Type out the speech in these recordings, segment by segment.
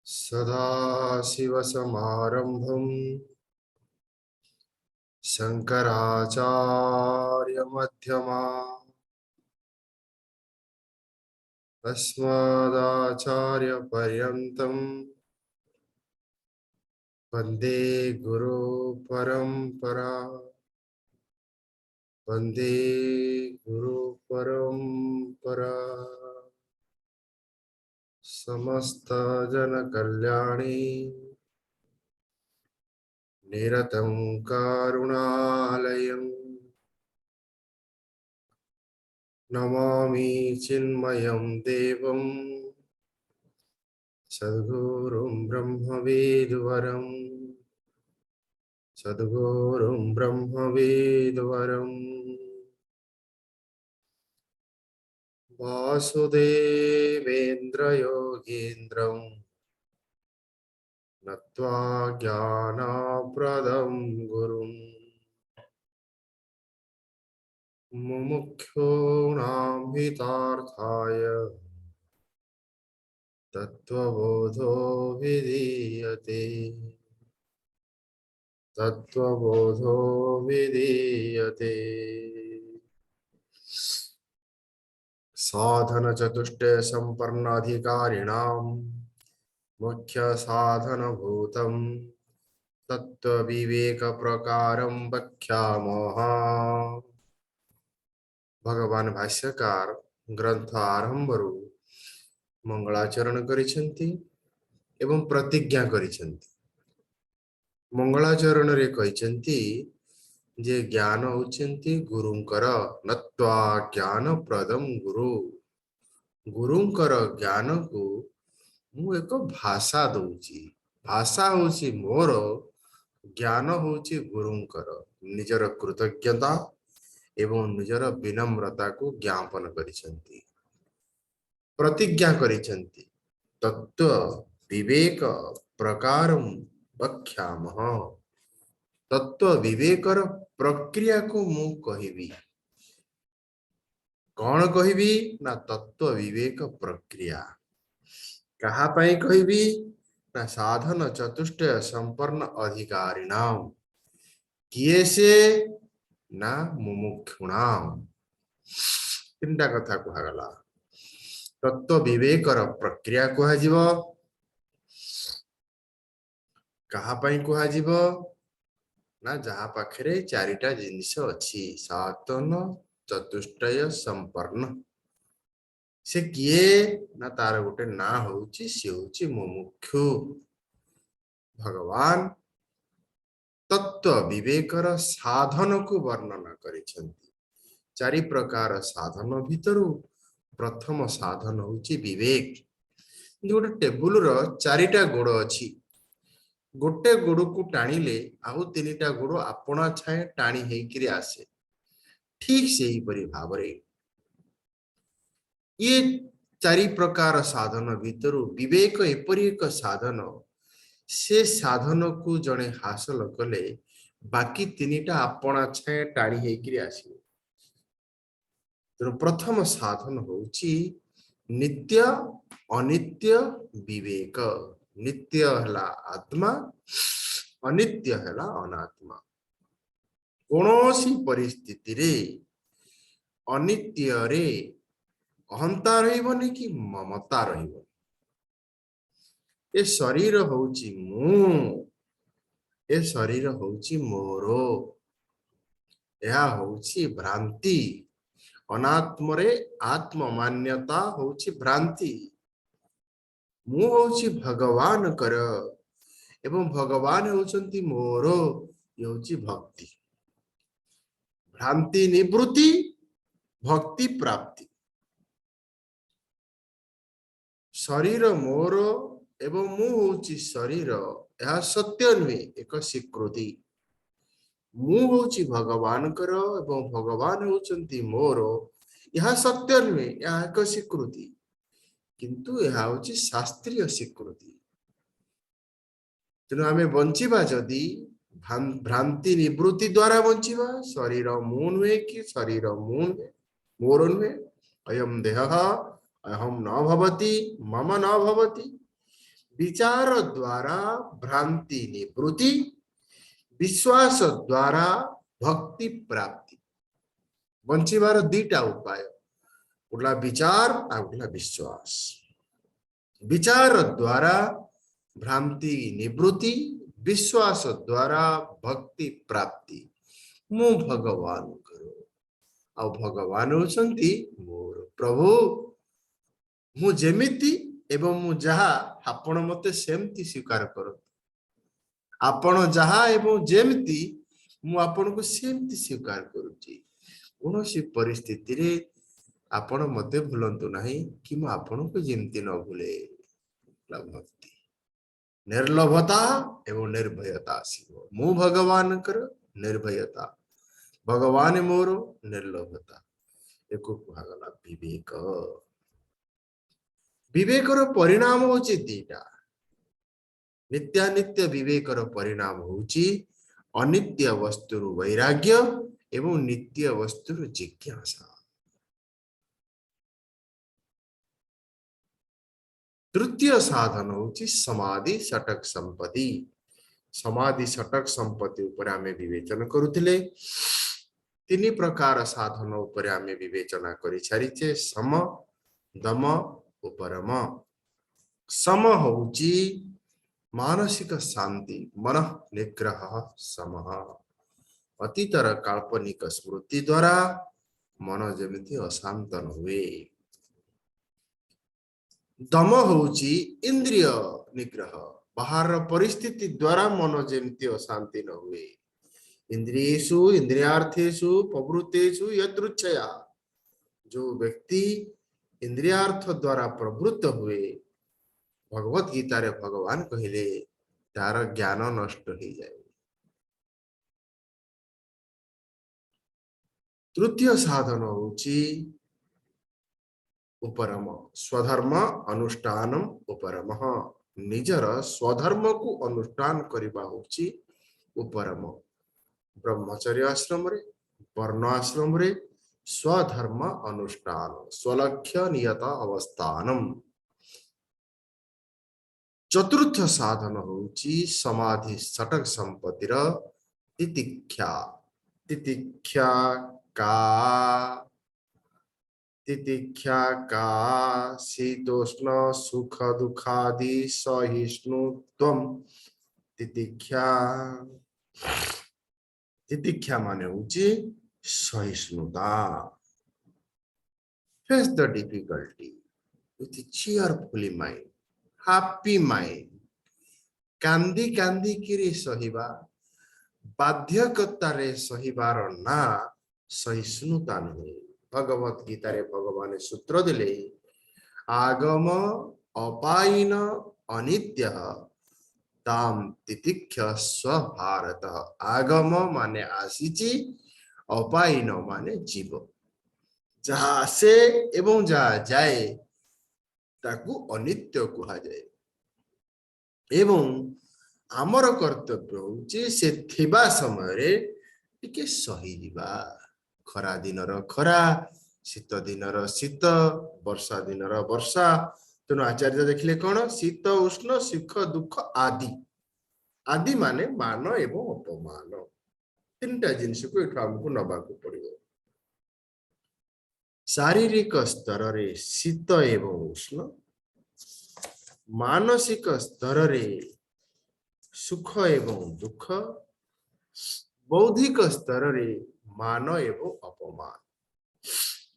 सदाशिवसमारम्भं शङ्कराचार्यमध्यमाम् अस्मदाचार्यपर्यन्तं वन्दे गुरुपरम्परा वन्दे गुरुपरम्परा। समस्तजनकल्याणे निरतं करुणालयं नमामि चिन्मयं देवं सद्गुरुं ब्रह्मवेद्वरं सद्गुरुं ब्रह्मवेद्वरं वासुदेवेन्द्रयोगीन्द्रं नत्वा ज्ञानप्रदं गुरुं मुमुक्षूणां हितार्थाय तत्त्वबोधो विधीयते तत्त्वबोधो विधीयते। साधन चतुष्टय संपन्न अधिकारिणां मुख्य साधन भूतं तत्व विवेक प्रकारं वक्ष्यामः। भगवान भाष्यकार ग्रंथ आरंभरू मंगलाचरण करिसेंती एवं प्रतिज्ञा करिसेंती। मंगलाचरण रे कहिसेंती जे ज्ञान होचंती गुरुंकर नत्वा ज्ञान प्रदम गुरु। गुरुंकर ज्ञान को मु एक भाषा दउची। भाषा होची मोर, ज्ञान होची गुरुंकर। निजर कृतज्ञता एवं निजर विनम्रता को ज्ञापन करिसेंती, प्रतिज्ञा करिसेंती। तत्व विवेक प्रकारम वक्ष्यामः। तत्व विवेकर प्रक्रिया को मु कहिबी। कौन कहिबी ना तत्व विवेक प्रक्रिया कहा पाई कहिबी ना साधन चतुष्टय संपन्न अधिकारिणाम। किए से ना मुमुक्षुणाम। तीनटा कथा कहगला। तत्व विवेकर प्रक्रिया कहा जीव कहा पाई कहा जीव ना जहा पाखरे चारिटा जिनिस अछि साधन चतुष्टय संपन्न। से किए ना तार गोटे ना होची से होची मुमुक्षु। भगवान तत्व विवेकर साधन को वर्णना करिसेंती। चारि प्रकार साधन भितरु प्रथम साधन होची विवेक। गोटे टेबुल रो चारिटा गोड़ अछि। गोटे गोड़ को टाणिले आउ तीनिटा गोड़ आपना छाए टाणी हेकिरी आसे। ठीक सेही परि भावरे ये चारि प्रकार साधन भितरु विवेक एपरि एक साधन से साधन को जने हासिल कले बाकी तीनिटा आपना छाए टाणी हेकिरी आसे। तो प्रथम साधन होची नित्य अनित्य विवेक। नित्य हला आत्मा, अनित्य हला अनात्मा। कोनोसी परिस्थिति रे अनित्य रे अहंता रहिबनी कि ममता रहिबनी। ए शरीर होची मु, ए शरीर होची मोरो, यह होची भ्रांति। अनात्मरे आत्म मान्यता होची भ्रांति। मु होची भगवान कर एवं भगवान होचंती मोरो, ये होची भक्ति। भ्रांति निवृत्ति भक्ति प्राप्ति। शरीर मोर एवं मु होची शरीर यह सत्य नुहे, एक स्वीकृति। मु होची भगवान कर एवं भगवान होचंती मोर, यह सत्य नुहे, यह एक स्वीकृति। किंतु यह होची शास्त्रीय स्वीकृति। तेणु आमे बंचिबा जदि भ्रांति निवृत्ति द्वारा बंचिबा। शरीर मु नुहे कि शरीर मु नुहे, मोर नुहे। अयम देहः अहम न भवति मम न भवति। विचार द्वारा भ्रांति निवृत्ति विश्वास द्वारा भक्ति प्राप्ति बंचीबार दीटा उपाय उठला विचार आ उठला विश्वास विचार द्वारा भ्रांति निवृत्ति विश्वास द्वारा भक्ति प्राप्ति मु भगवान करो आ भगवान होचंती मोर प्रभु मु जेमिति एवं मु जहा आपण मते सेमति स्वीकार करो आपण जहा एवं जेमिति मु आपण को सेमति स्वीकार करूची कोनोसी परिस्थिति रे आपण मते भूलंतु नाही कि मु आपण को जेमति न भूले भक्ति निर्लोभता एवं निर्भयता आसीबो मु भगवान कर निर्भयता भगवान मोर निर्लोभता एको कुहागला विवेक विवेकर परिणाम होची दीटा नित्यानित्य विवेकर परिणाम होची अनित्य वस्तुर वैराग्य एवं नित्य वस्तुर जिज्ञासा तृतीय साधन होची समाधि षटक संपत्ति समाधि षटक संपत्ति ऊपर आमे विवेचन करुथिले तीन प्रकार साधन ऊपर आमे विवेचना करि छारिचे सम दम उपरम सम होची मानसिक शांति मन निग्रह समः अतीतर काल्पनिक स्मृति द्वारा मन जेमिति अशांत न हुए दम होची इंद्रिय निग्रह बाहर परिस्थिति द्वारा मन जेमिति अशांति न हुए इंद्रियेषु इंद्रियार्थेषु प्रवृत्तेषु यदृच्छया जो व्यक्ति इंद्रियार्थ द्वारा प्रवृत्त हुए भगवत गीता रे भगवान कहिले तार ज्ञान नष्ट हो जाए तृतीय साधन होची उपरम स्वधर्म अनुष्ठानम उपरम निजर स्वधर्म को अनुष्ठान करिबा होची उपरम ब्रह्मचर्य आश्रम रे वर्ण आश्रम रे स्वधर्म अनुष्ठान स्वलक्ष्य नियत अवस्थानम चतुर्थ साधन होची समाधि षटक संपत्तिर तितिक्षा तितिक्षा का शीतोष्ण सुख दुखादि सहिष्णुत्वम तितिक्षा माने होची सहिष्णुता face the difficulty with cheerfully mind happy mind कांदी कांदी किरी सहिबा बाध्यकता रे सहिबार ना सहिष्णुता नहीं भगवत गीता रे भगवान सूत्र दिले आगम अपायिन अनित्य ताम तितिक्षस्व भारत आगम माने आसीची अपायिन माने जीव जहाँ से एवं जहाँ जाए ताकू अनित्य कुहा जाए एवं आमर कर्तव्य होची से थिबा समय रे टिके सही दिबा खरा दिनर खरा शीत दिनर शीत वर्षा दिनर वर्षा तेणु आचार्य देखिले कौन शीत उष्ण सुख दुख आदि आदि माने मान एवं अपमान तीनटा जिनिस को एठो हमको नबाकू पड़िबो शारीरिक स्तर रे शीत एवं उष्ण मानसिक स्तर रे सुख एवं दुख बौद्धिक स्तर रे मान एवं अपमान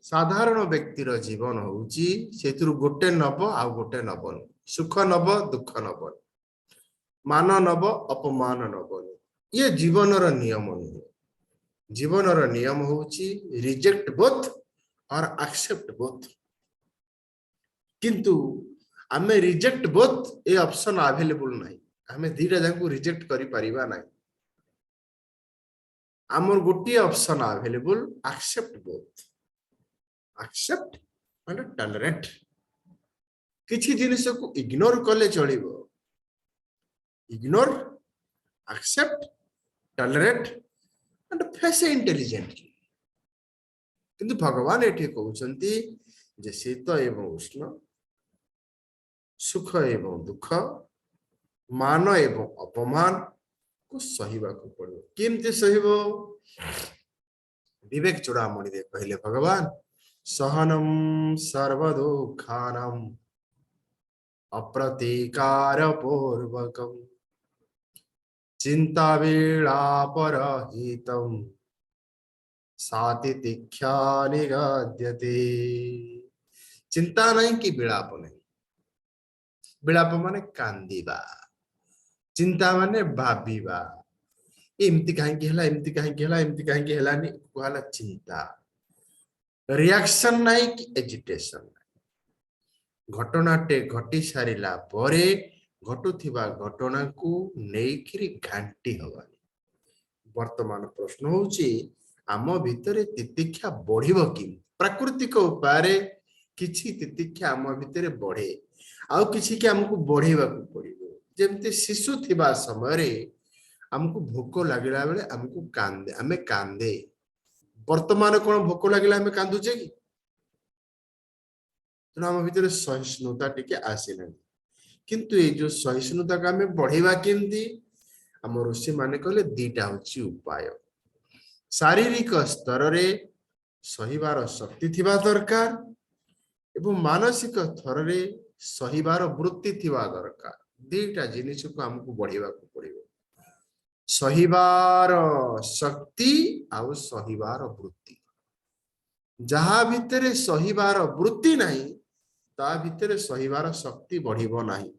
साधारण व्यक्तिर जीवन होउची सेतुरु गोटे नब आ गोटे नबन सुख नब दुख नबन मान नब अपमान नबन ये जीवनर नियम नहीं जीवनर नियम होउची रिजेक्ट बोथ और एक्सेप्ट बोथ किंतु आमे reject both A option available नहीं आमे दीटा जाको रिजेक्ट करि परिबा नहीं आमर गोटी option available accept both accept माने टॉलरेट किछि जिनिस को इग्नोर कले चलिबो ignore accept tolerate and face intelligently किंतु भगवान एठी कहउछंती जे शीत एवं उष्ण सुख एवं दुख मान एवं अपमान को सहिबा को पड़ो केमती सहिबो विवेक चूड़ामणि रे कहले भगवान सहनम सर्वदुखानम अप्रतीकार पूर्वकम चिंता विलापरहितम सातितिक्षा निगद्यते चिंता नहीं कि विलाप नहीं विलाप माने कांदिबा चिंता माने भाबिबा एमती कहीं हला एमती कहीं हला एमती कहीं हलानी कहला चिंता रिएक्शन नहीं कि एजिटेशन घटनाटे घटी सारिला परे घटुथिबा घटना को नेइखिरी घांटी हवानी वर्तमान प्रश्न होची आम भितरे तितिक्षा बढ़िबो कि प्राकृतिक उपाय किछि तितिक्षा आम भितरे बढ़े आउ किछि के हमको बढ़ेबा को पड़िबो जेमते शिशु थिबा समय रे हमको भोक लागिला बेले हमको कांदे हमें कांदे वर्तमान कोन भोक लागिला हमें कांदुचे कि तेणु आम भितर सहिष्णुता टिके आसिलानी किंतु ये जो सहिष्णुता का हमें बढ़ेबा केमती आम ऋषि माने कहले दीटा होची उपाय शारीरिक स्तर रे सहिबार शक्ति थिबा दरकार एवं मानसिक स्तर रे सहिबार वृत्ति थिबा दरकार दीटा जिनिस को हमको बढ़ेबा को पड़िबो सहिबार शक्ति आउ सहिबार वृत्ति जहा भितरे सहिबार वृत्ति नहीं ता भितरे सहिबार शक्ति बढ़िबो नहीं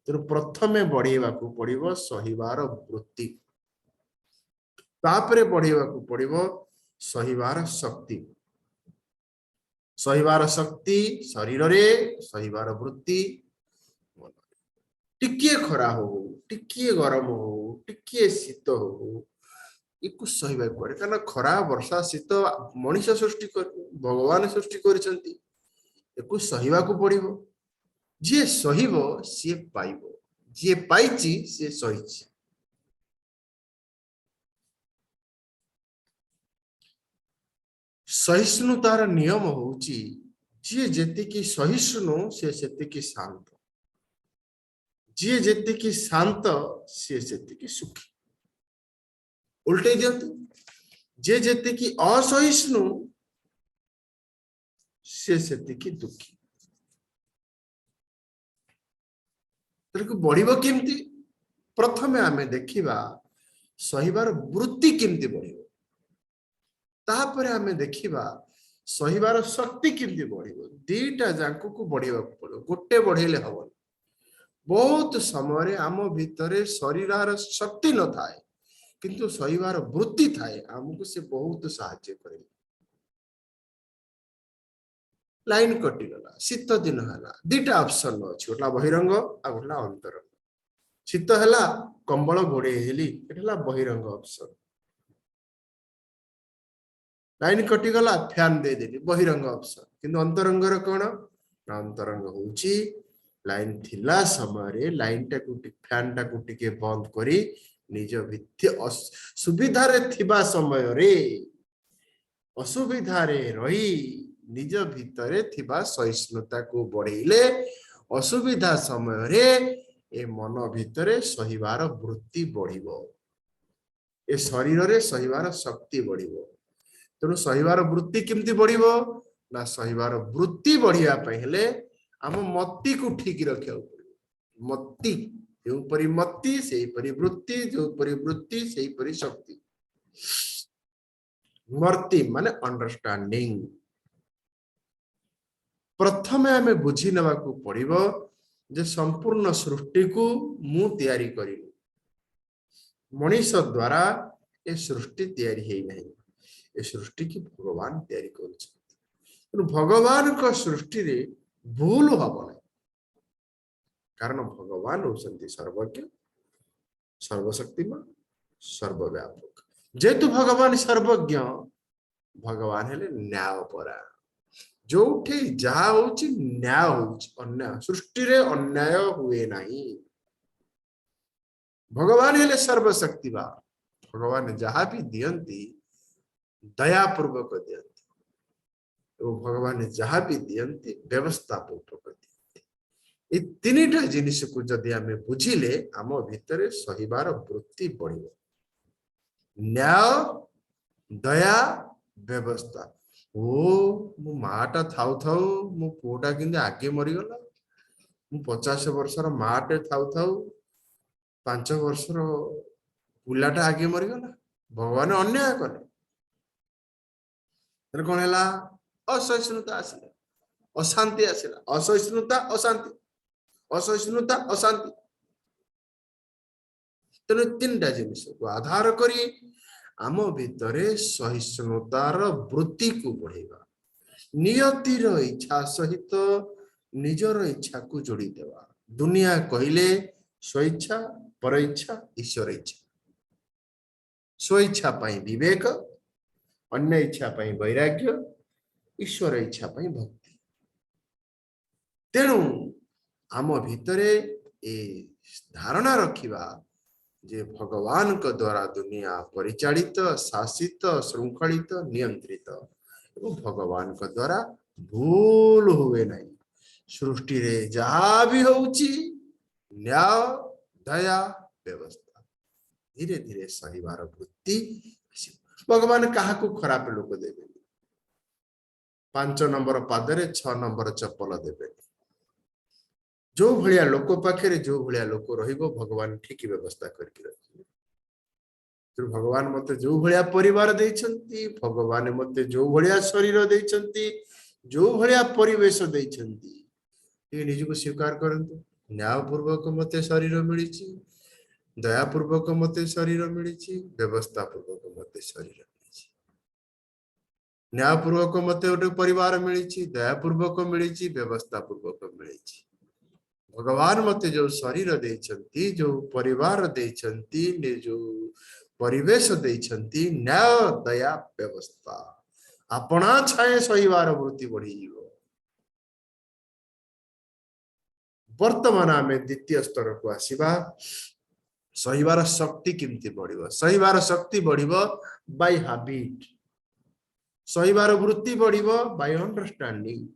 तेणु प्रथमे बढ़ेबा को पड़िबो सहिबार वृत्ति तापरे बढ़ेबा को पड़िबो सहिबार शक्ति सहिबार शक्ति शरीर रे सहिबार वृत्ति टिकिए खरा हो टिकिए गरम हो टिकिए शीत हो इकु सहिबा पड़े कारण खरा वर्षा शीत मनुष्य सृष्टि कर भगवान सृष्टि करिसंती एकु सहिबा को पड़िबो जे सहिबो से पाइबो जे पाइची से सहिची सहिष्णुतार नियम होची जे जेतिकी सहिष्णु से सेतिकी शांत जे जेतिकी शांत से सेतिकी सुखी उल्टे दियंतु जे जेतिकी असहिष्णु से सेतिकी दुखी तेणु बढ़िबो केमती प्रथमे आमे देखिबा सहिबार वृत्ति केमती बढ़िबो तापरे आमे देखिबा सहिबार शक्ति केमती बढ़िबो दीटा जांको को बढ़िबा पड़ो गोटे बढ़ेले हबो बहुत समय आम भितरे शरीरार शक्ति न थाए किंतु सहिबार वृत्ति थाए हमको से बहुत साहाय्य करे लाइन कटि गला शीत दिन हला दीटा ऑप्शन अछि गोटला बहिरंग आ गोटला अंतरंग शीत हला कंबल घोड़े हेली एटला बहिरंग ऑप्शन लाइन कटि गला फैन दे देली बहिरंग ऑप्शन किंतु अंतरंग रो कोन अंतरंग होची लाइन थिला समय रे लाइन टा को फैन टा को टिके बंद करी निज भित्य सुविधा रे थिबा समय रे असुविधा रे रही निज भितरे थिबा सहिष्णुता को बढ़ेले असुविधा समय रे ए मन भितरे सहिबार वृत्ति बढ़िबो ए शरीर रे सहिबार शक्ति बढ़िबो तेणु सहिबार वृत्ति केमती बढ़िबो ना सहिबार वृत्ति बढ़िया पहले आम मत्ती को ठीक रखा पड़ो मत्ती जो परी मत्ती से परी वृत्ति जो परी वृत्ति से परी शक्ति मर्ती माने अंडरस्टैंडिंग प्रथमे आमे बुझी नवा को पड़िबो जे संपूर्ण सृष्टि को मु तैयारी करिनु मनीष द्वारा ए सृष्टि तैयारी हे नहीं ए सृष्टि की भगवान तैयारी कर भगवान को सृष्टि रे भूल हब नहीं कारण भगवान होती सर्वज्ञ सर्वशक्तिमान सर्वव्यापक जेतु भगवान सर्वज्ञ भगवान हेले न्यायपरा जो जहा होची न्याय होची अन्याय सृष्टि रे अन्याय हुए नहीं भगवान हेले सर्वशक्तिमान भगवान जहा भी दियंती दया पूर्वक दियंती भगवान जहा भी दियंती व्यवस्था पूर्वक दियंती ए तीनटा जिनिस को जदि आमे बुझिले आम भितरे सहिबार वृत्ति बढ़िबो न्याय दया व्यवस्था ओ मो माटा थाउ थाउ मो पुओटा किंतु आगे मरिगला मु 50 वर्षर माटे थाउ थाउ 5 वर्षर पुलाटा आगे मरिगला भगवान अन्याय कले कौन है असहिष्णुता आसला अशांति आसला असहिष्णुता अशांति असहिष्णुता अशांति तेणु तीनटा जिनिस को आधार करी आम भितरे सहिष्णुतार वृत्ति को बढ़ेगा नियतिर इच्छा सहित निजर इच्छा को जोड़ी देवा दुनिया कहले स्वेच्छा पर इच्छा ईश्वर इच्छा स्वेच्छा पाई विवेक अन्य इच्छा पाई वैराग्य ईश्वर इच्छा पाई भक्ति तेणु आम भितरे ए धारणा रखिबा जे भगवान को द्वारा दुनिया परिचालित शासित श्रृंखलित नियंत्रित भगवान को द्वारा भूल हुए नहीं सृष्टि रे जहाँ भी होउची न्याय दया व्यवस्था धीरे धीरे सहिबार वृत्ति भगवान कहा को खराब लोक देवे 5 नंबर पादरे 6 नंबर चप्पल देवे जो भलिया लोक पाखे जो भलिया लोक रहिबो भगवान ठीक व्यवस्था करके रखिबे तो भगवान मते जो भलिया परिवार देइछंती भगवान मते जो भलिया शरीर देइछंती जो भलिया परिवेश देइछंती ये निज को स्वीकार करंतु न्यायपूर्वक मते शरीर मिलिछि दयापूर्वक मते शरीर मिलिछि व्यवस्था पूर्वक मते शरीर मिलिछि न्यायपूर्वक मते गोटे परिवार मिलिछि दयापूर्वक मिलिछि व्यवस्था पूर्वक मिलिछि भगवान मते जो शरीर देइछंती जो परिवार देइछंती ने जो परिवेश देइछंती न्याय दया व्यवस्था अपना छाए सहिबार वृत्ति बढ़ी जीवो वर्तमान आमे द्वितीय स्तर को आसीबा सहिबार शक्ति किमती बढ़िबो सहिबार शक्ति बढ़िबो बाय हैबिट सहिबार वृत्ति बढ़िबो बाय अंडरस्टैंडिंग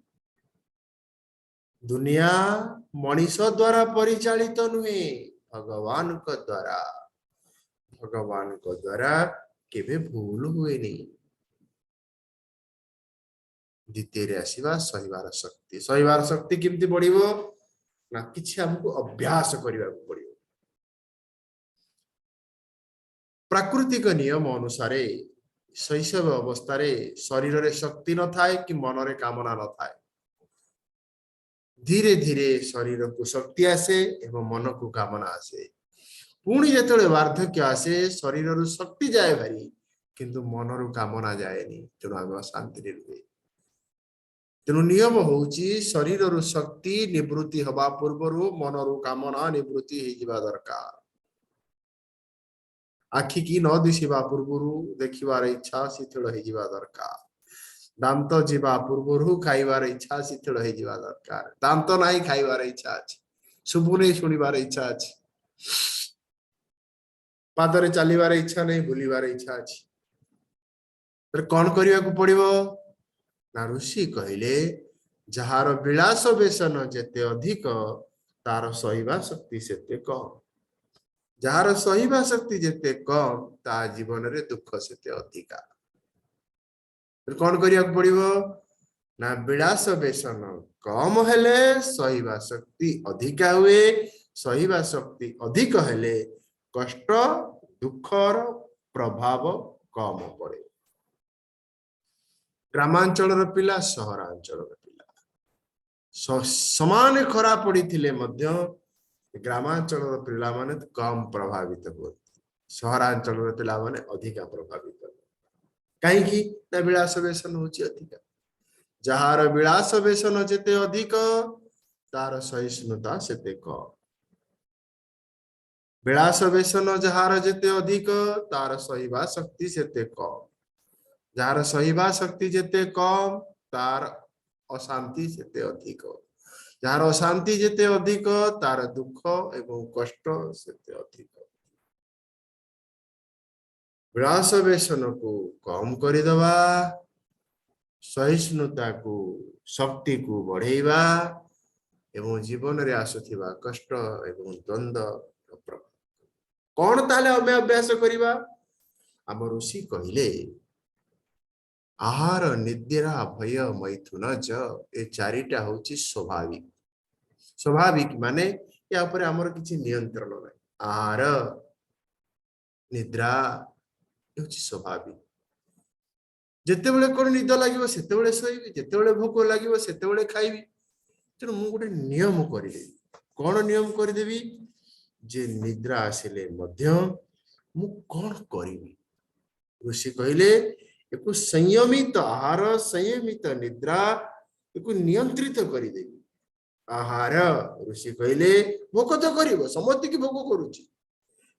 दुनिया मनीष द्वारा परिचालित नुहे भगवान को द्वारा केबे भूल हुए नहीं द्वितीय रे आसीबा सहिबार शक्ति किमती बढ़िबो ना किछि हमको अभ्यास करबा पड़िबो प्राकृतिक नियम अनुसार शैशव अवस्था रे शरीर रे शक्ति न थाए कि मन रे कामना न थाए धीरे धीरे शरीर को शक्ति आसे एवं मन को कामना आसे पुणी जेतले वार्धक्य आसे शरीर रु शक्ति जाए भारी किंतु मन रु कामना जाएनी तेणु आम शांति रुहे तेणु नियम होउची शरीर रु शक्ति निवृत्ति हवा पूर्व मन रु कामना निवृत्ति हो जिबा दरकार आखि की न दिशिबा पूर्व देखिबार इच्छा शिथिल हो जिबा दरकार दांत जीवा पूर्व खाइबार इच्छा शिथिल हो जिबा दरकार दांत नाही खाइबार इच्छा अछि शुभु नहीं सुनिबार इच्छा अछि पादरे चलीबार इच्छा नहीं भूलिबार इच्छा अछि तर कौन करिया को पड़िबो ना ऋषि कहले जहार विलास व्यसन जेते अधिक तार सहिबा शक्ति सेते कम जहार सहिबा शक्ति जेते कम ता जीवन रे दुख सेते अधिका कौन करिया पड़िबो ना विलास व्यसन कम हेले सहिबा शक्ति अधिका हुए सहिबा शक्ति अधिक हेले कष्ट दुखर प्रभाव कम पड़े ग्रामांचल पिला सहरांचल पिला समान खरा पड़ी थिले मध्य ग्रामांचल पिला माने कम प्रभावित होती सहरांचल पिला माने अधिका प्रभावित कहीं ना विलास व्यसन होची अधिका जहार विलास व्यसन जेते अधिक तार सहिष्णुता सेते कम विलास व्यसन जहार जेते अधिक तार सहिबा शक्ति सेते कम जहार सहिबा शक्ति जेते कम तार अशांति सेते अधिक जहार अशांति जेते अधिक तार दुख एवं कष्ट सेते अधिक विलास व्यसन को कम करदवा सहिष्णुता को शक्ति को बढ़ेवा एवं जीवन रे आसुथिबा कष्ट एवं द्वंद्व कौन ताले हमें अभ्यास करिबा आम ऋषि कहिले आहार निद्रा भय मैथुन ज ए चारिटा होची स्वाभाविक स्वाभाविक माने या ऊपर हमर किछि नियंत्रण नै आहार निद्रा होची स्वाभाविक जेते बेले कोन निद लागिवो सेते बेले सोइबी जेते बेले भूख लागिवो सेते बेले खाइबी तेणु मु गोटे नियम करदेवी कौन नियम करदेवी जे निद्रा आसिले मध्य मु कौन करिबी ऋषि कहले एको संयमित आहार संयमित निद्रा एको नियंत्रित करदेवी आहार ऋषि कहले भोक तो करिवो समस्त की भोक करूची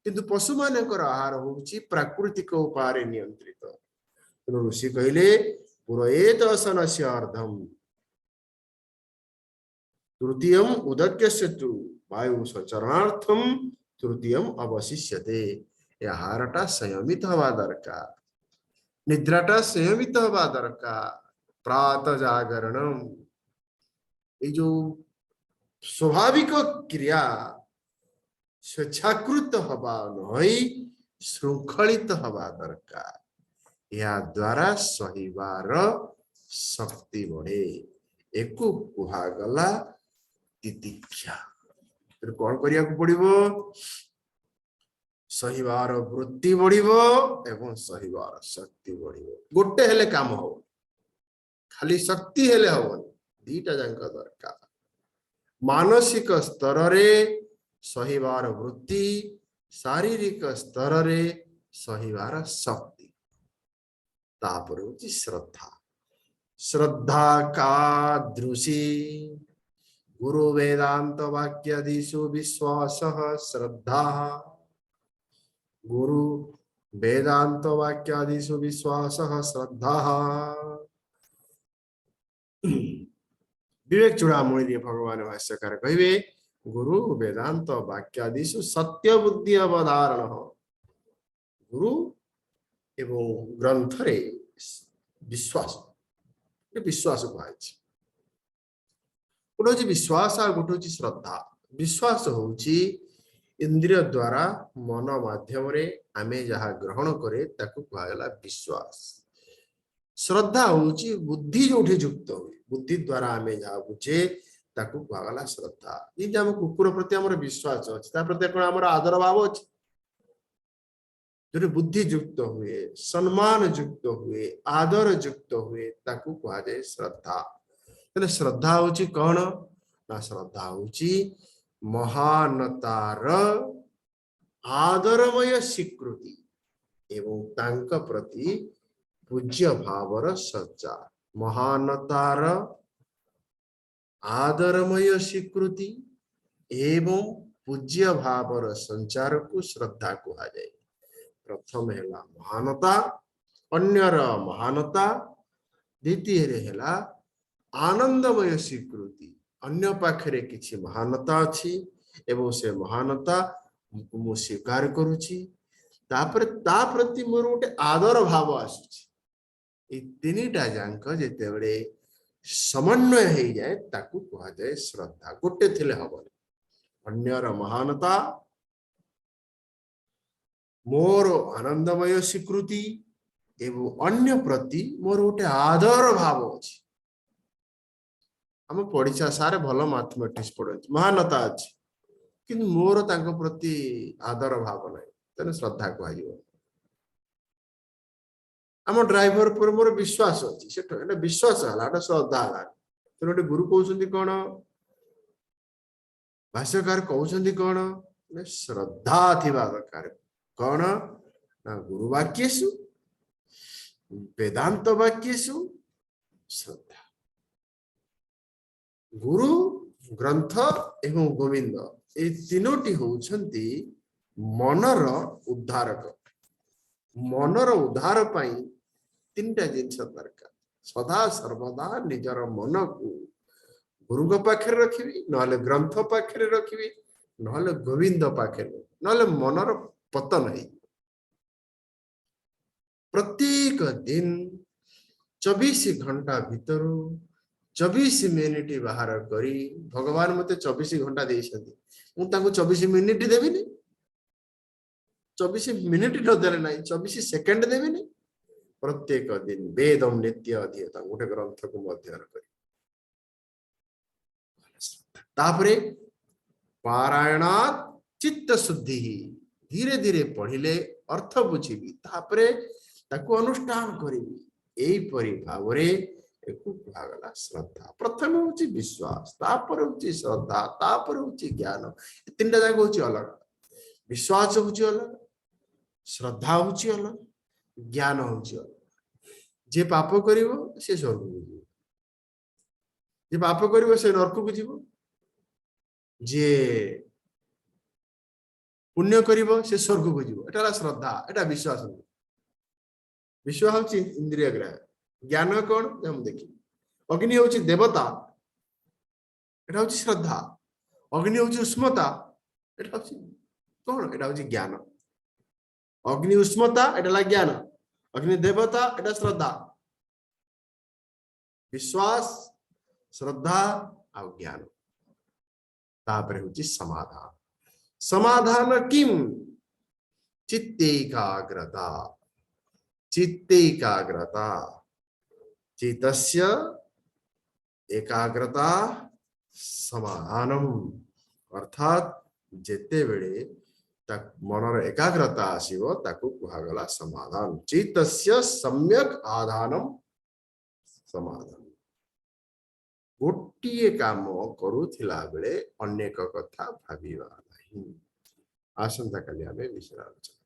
किंतु पशु मानकर आहार होउची प्राकृतिक उपाय नियंत्रित तेणु ऋषि कहले पुरोएत असनस्य अर्धम तृतीयम उदक्यस्य तु वायु संचरणार्थम तृतीयम अवशिष्यते ये आहारटा संयमित हवा दरकार निद्राटा संयमित हवा दरकार प्रात जागरणम ये जो स्वाभाविक क्रिया स्वेच्छाकृत हवा नई श्रृंखलित हवा दरकार या द्वारा सहिबार शक्ति बढ़े एक कुहागला तितिक्षा फिर कौन करिया को पड़िबो सहिबार वृत्ति बढ़िबो एवं सहिबार शक्ति बढ़िबो गोटे हेले काम हो खाली शक्ति हेले हो दीटा जांक दरकार मानसिक स्तर रे सहिबार वृत्ति शारीरिक स्तर रे सहिबार शक्ति तापर होची श्रद्धा श्रद्धा का दृषि गुरु वेदांत वाक्यादिषु विश्वास श्रद्धा गुरु वेदांत वाक्यादिषु विश्वास श्रद्धा विवेक चूड़ामणि भगवान भाष्यकार कहिबे गुरु वेदांत वाक्यादिषु सत्य बुद्धि अवधारण गुरु एवं ग्रंथ रे विश्वास विश्वास कहाछि गोटे विश्वास और गोटे श्रद्धा विश्वास होची इंद्रिय द्वारा मन माध्यम रे आमे जहा ग्रहण करे ताकू कहला विश्वास श्रद्धा होची बुद्धि जोठे युक्त हुए बुद्धि द्वारा आमे जहा बुझे ताकू कहला श्रद्धा ई जे हम कुकुर प्रति हमर विश्वास अछि ता प्रति कोन हमर आदर भाव अछि जो बुद्धि युक्त हुए सम्मान युक्त हुए आदर युक्त हुए ताकू कहा जाए श्रद्धा तेने श्रद्धा होची कौन ना श्रद्धा होची महानतार आदरमय स्वीकृति एवं तांक प्रति पूज्य भावर संचार महानतार आदरमय स्वीकृति एवं पूज्य भावर संचार को श्रद्धा कहा जाए प्रथम हेला महानता अन्यर महानता द्वितीय हेला आनंदमय स्वीकृति अन्य पाखरे किछि महानता अछि एवं से महानता मु स्वीकार करूछि तापर ता प्रति मोर गोटे आदर भाव आसुछि ए तीनटा जांक जेते बेले समन्वय हो जाए ताकू कहा जाए श्रद्धा गोटे थिले हबनी अन्यर महानता मोर आनंदमय स्वीकृति एवं अन्य प्रति मोर गोटे आदर भाव अछि हम पढ़िछा सारे भल मैथमेटिक्स पढ़े महानता अछि किंतु मोर तांको प्रति आदर भाव नै तने श्रद्धा कहइयो हम ड्राइवर पर मोर विश्वास अछि सेटा एटा विश्वास हला श्रद्धा हला तने गुरु कहउछन्ती कोन भाष्यकार कहउछन्ती कोन श्रद्धा थिबा दरकार कौन ना गुरु वाक्यसु वेदांत वाक्यसु श्रद्धा गुरु ग्रंथ एवं गोविंद ए तीनोटी होउछन्ति मनर उद्धारक मनर उद्धार पाई तीनटा जिनस दरकार सदा सर्वदा निजर मन को गुरु को पाखे रखिबी नहले ग्रंथ पाखे रखिबी नहले गोविंद पाखे नहले मनर पतन है प्रत्येक दिन 24 घंटा भीतर 24 मिनिट बाहर करी भगवान मते 24 घंटा देइछथि मु ताको 24 मिनिट देबिनी 24 मिनिट न देले नाही 24 सेकंड देबिनी प्रत्येक दिन वेदम नित्य अध्ययन गोटे ग्रंथ को अध्ययन करी तापरे पारायणात चित्त शुद्धि धीरे धीरे पढ़िले अर्थ बुझिबी तापरे ताको अनुष्ठान करिबी एई परि भावरे एको कुहागला श्रद्धा प्रथम होची विश्वास तापर होची श्रद्धा तापर होची ज्ञान तीनटा जाग होची अलग विश्वास होची अलग श्रद्धा होची अलग ज्ञान होची अलग जे पाप करिवो से स्वर्ग को जीव जे पाप करिवो से नरक को जीव जे पुण्य करिवो से स्वर्ग को जीव एटा श्रद्धा एटा विश्वास विश्वास होची इंद्रिय ग्रह ज्ञान कौन हम देखी अग्नि होची देवता एटा होची श्रद्धा अग्नि होची उष्मता एटा होची कौन एटा होची ज्ञान अग्नि उष्मता एटा ला ज्ञान अग्नि देवता एटा श्रद्धा विश्वास श्रद्धा और ज्ञान तापरे होची समाधान समाधान किम चित्तैकाग्रता चित्तैकाग्रता चित्तस्य एकाग्रता समाधानम अर्थात जेते बेले तक मनर एकाग्रता आसीबो ताकू कुहागला समाधान चित्तस्य सम्यक आधानम समाधान गोटिए काम करूथिला बेले अनेक कथा भाबिबा नाही आसंता काली आमे विषय आलोचना